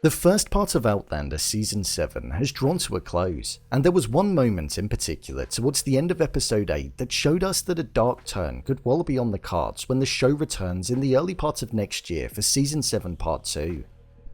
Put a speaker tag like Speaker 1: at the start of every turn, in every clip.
Speaker 1: The first part of Outlander Season 7 has drawn to a close, and there was one moment in particular towards the end of Episode 8 that showed us that a dark turn could well be on the cards when the show returns in the early part of next year for Season 7 Part 2.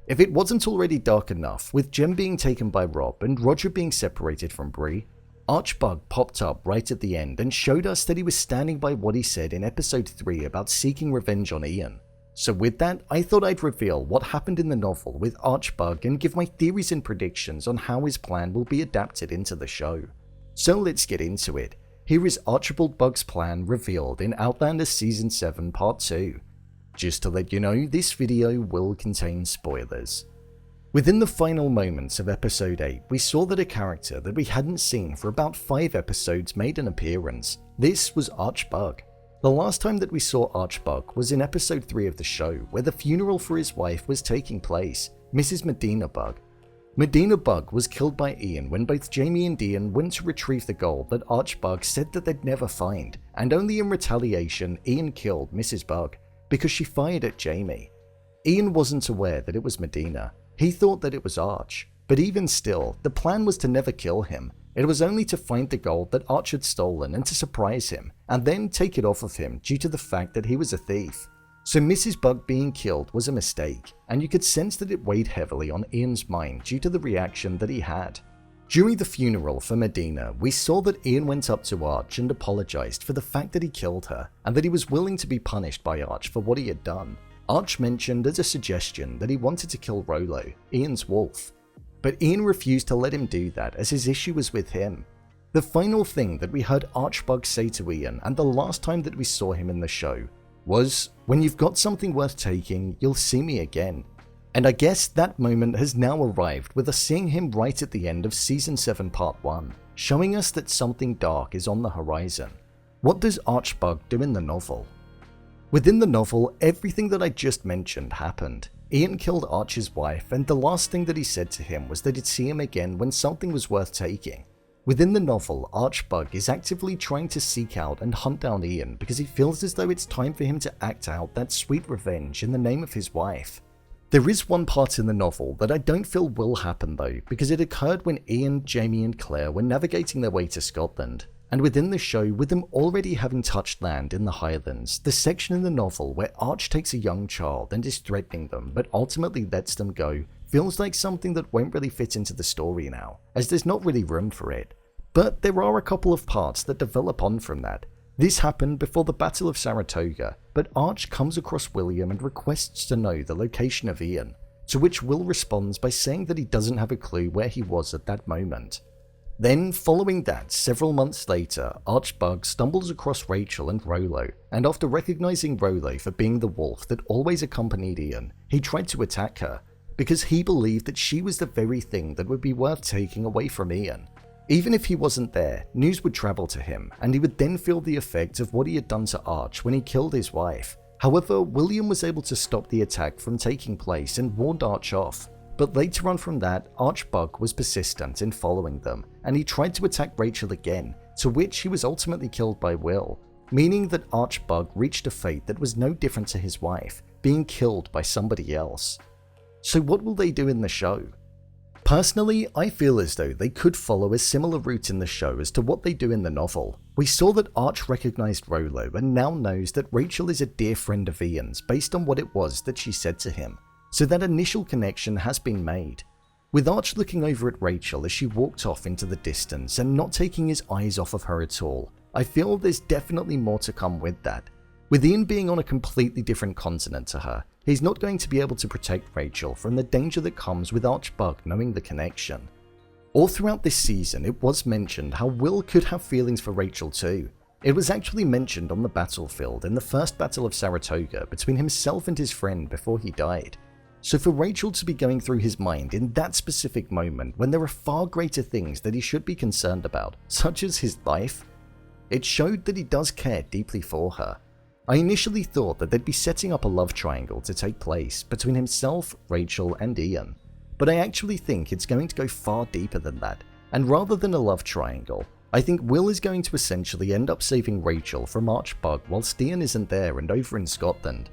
Speaker 1: If it wasn't already dark enough, with Jem being taken by Rob and Roger being separated from Bree, Archbug popped up right at the end and showed us that he was standing by what he said in Episode 3 about seeking revenge on Ian. So with that, I thought I'd reveal what happened in the novel with Archbug and give my theories and predictions on how his plan will be adapted into the show. So let's get into it. Here is Archibald Bug's plan revealed in Outlander Season 7 Part 2. Just to let you know, this video will contain spoilers. Within the final moments of Episode 8, we saw that a character that we hadn't seen for about 5 episodes made an appearance. This was Archbug. The last time that we saw Archbug was in Episode 3 of the show, where the funeral for his wife was taking place, Mrs. Medina Bug. Medina Bug was killed by Ian when both Jamie and Ian went to retrieve the gold that Archbug said that they'd never find, and only in retaliation Ian killed Mrs. Bug because she fired at Jamie. Ian wasn't aware that it was Medina. He thought that it was Arch, but even still, the plan was to never kill him. It was only to find the gold that Arch had stolen and to surprise him, and then take it off of him due to the fact that he was a thief. So Mrs. Bug being killed was a mistake, and you could sense that it weighed heavily on Ian's mind due to the reaction that he had. During the funeral for Medina, we saw that Ian went up to Arch and apologized for the fact that he killed her, and that he was willing to be punished by Arch for what he had done. Arch mentioned as a suggestion that he wanted to kill Rolo, Ian's wolf. But Ian refused to let him do that as his issue was with him. The final thing that we heard Archbug say to Ian, and the last time that we saw him in the show, was, "When you've got something worth taking, you'll see me again." And I guess that moment has now arrived with us seeing him right at the end of Season 7 Part 1, showing us that something dark is on the horizon. What does Archbug do in the novel? Within the novel, everything that I just mentioned happened. Ian killed Arch's wife, and the last thing that he said to him was that he'd see him again when something was worth taking. Within the novel, Archbug is actively trying to seek out and hunt down Ian because he feels as though it's time for him to act out that sweet revenge in the name of his wife. There is one part in the novel that I don't feel will happen though, because it occurred when Ian, Jamie and Claire were navigating their way to Scotland. And within the show, with them already having touched land in the Highlands, the section in the novel where Arch takes a young child and is threatening them but ultimately lets them go feels like something that won't really fit into the story now, as there's not really room for it. But there are a couple of parts that develop on from that. This happened before the Battle of Saratoga, but Arch comes across William and requests to know the location of Ian, to which Will responds by saying that he doesn't have a clue where he was at that moment. Then, following that, several months later, Archbug stumbles across Rachel and Rolo, and after recognizing Rolo for being the wolf that always accompanied Ian, he tried to attack her, because he believed that she was the very thing that would be worth taking away from Ian. Even if he wasn't there, news would travel to him, and he would then feel the effect of what he had done to Arch when he killed his wife. However, William was able to stop the attack from taking place and warned Arch off. But later on from that, Archbug was persistent in following them, and he tried to attack Rachel again, to which he was ultimately killed by Will, meaning that Archbug reached a fate that was no different to his wife, being killed by somebody else. So what will they do in the show? Personally, I feel as though they could follow a similar route in the show as to what they do in the novel. We saw that Arch recognized Rolo and now knows that Rachel is a dear friend of Ian's based on what it was that she said to him. So that initial connection has been made. With Arch looking over at Rachel as she walked off into the distance and not taking his eyes off of her at all, I feel there's definitely more to come with that. With Ian being on a completely different continent to her, he's not going to be able to protect Rachel from the danger that comes with Archbug knowing the connection. All throughout this season, it was mentioned how Will could have feelings for Rachel too. It was actually mentioned on the battlefield in the first Battle of Saratoga between himself and his friend before he died. So for Rachel to be going through his mind in that specific moment when there are far greater things that he should be concerned about, such as his life, it showed that he does care deeply for her. I initially thought that they'd be setting up a love triangle to take place between himself, Rachel and Ian, but I actually think it's going to go far deeper than that, and rather than a love triangle, I think Will is going to essentially end up saving Rachel from Archbug whilst Ian isn't there and over in Scotland.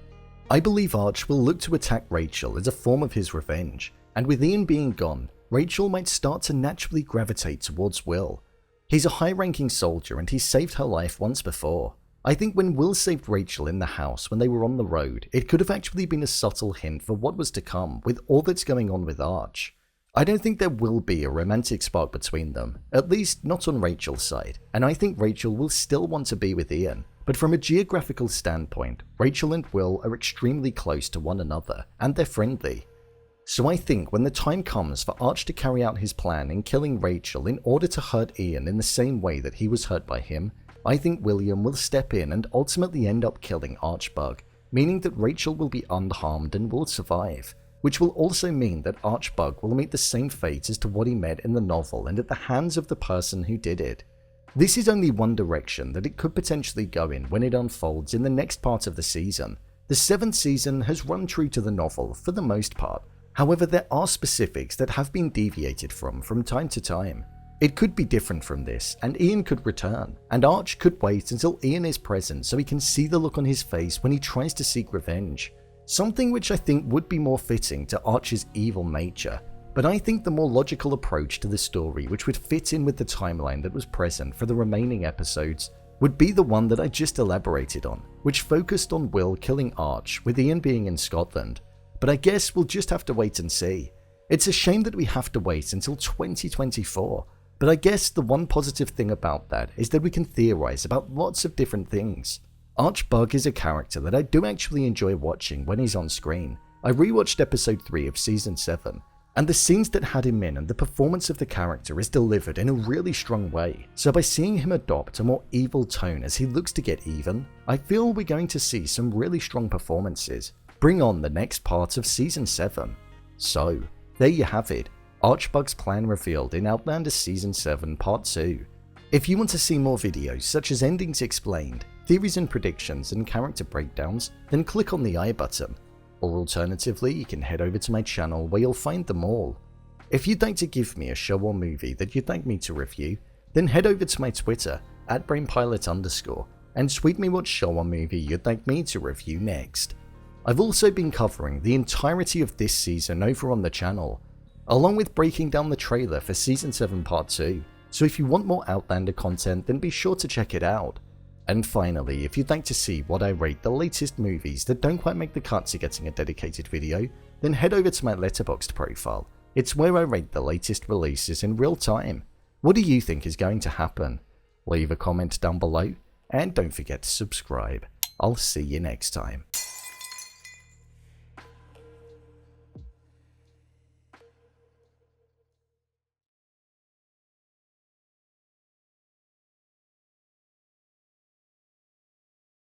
Speaker 1: I believe Arch will look to attack Rachel as a form of his revenge, and with Ian being gone, Rachel might start to naturally gravitate towards Will. He's a high-ranking soldier and he's saved her life once before. I think when Will saved Rachel in the house when they were on the road, it could have actually been a subtle hint for what was to come with all that's going on with Arch. I don't think there will be a romantic spark between them, at least not on Rachel's side, and I think Rachel will still want to be with Ian. But from a geographical standpoint, Rachel and Will are extremely close to one another, and they're friendly. So I think when the time comes for Arch to carry out his plan in killing Rachel in order to hurt Ian in the same way that he was hurt by him, I think William will step in and ultimately end up killing Archbug, meaning that Rachel will be unharmed and will survive, which will also mean that Archbug will meet the same fate as to what he met in the novel and at the hands of the person who did it. This is only one direction that it could potentially go in when it unfolds in the next part of the season. The 7th season has run true to the novel for the most part, however there are specifics that have been deviated from time to time. It could be different from this, and Ian could return, and Arch could wait until Ian is present so he can see the look on his face when he tries to seek revenge. Something which I think would be more fitting to Arch's evil nature, but I think the more logical approach to the story which would fit in with the timeline that was present for the remaining episodes would be the one that I just elaborated on, which focused on Will killing Arch with Ian being in Scotland. But I guess we'll just have to wait and see. It's a shame that we have to wait until 2024, but I guess the one positive thing about that is that we can theorize about lots of different things. Archbug is a character that I do actually enjoy watching when he's on screen. I rewatched episode 3 of season 7, and the scenes that had him in and the performance of the character is delivered in a really strong way, so by seeing him adopt a more evil tone as he looks to get even, I feel we're going to see some really strong performances. Bring on the next part of season 7. So, there you have it, Archbug's plan revealed in Outlander season 7 part 2. If you want to see more videos such as endings explained, theories and predictions and character breakdowns, then click on the I button. Or alternatively, you can head over to my channel where you'll find them all. If you'd like to give me a show or movie that you'd like me to review, then head over to my Twitter, @brainpilot_, and tweet me what show or movie you'd like me to review next. I've also been covering the entirety of this season over on the channel, along with breaking down the trailer for season 7 part 2, so if you want more Outlander content then be sure to check it out. And finally, if you'd like to see what I rate the latest movies that don't quite make the cut to getting a dedicated video, then head over to my Letterboxd profile. It's where I rate the latest releases in real time. What do you think is going to happen? Leave a comment down below, and don't forget to subscribe. I'll see you next time.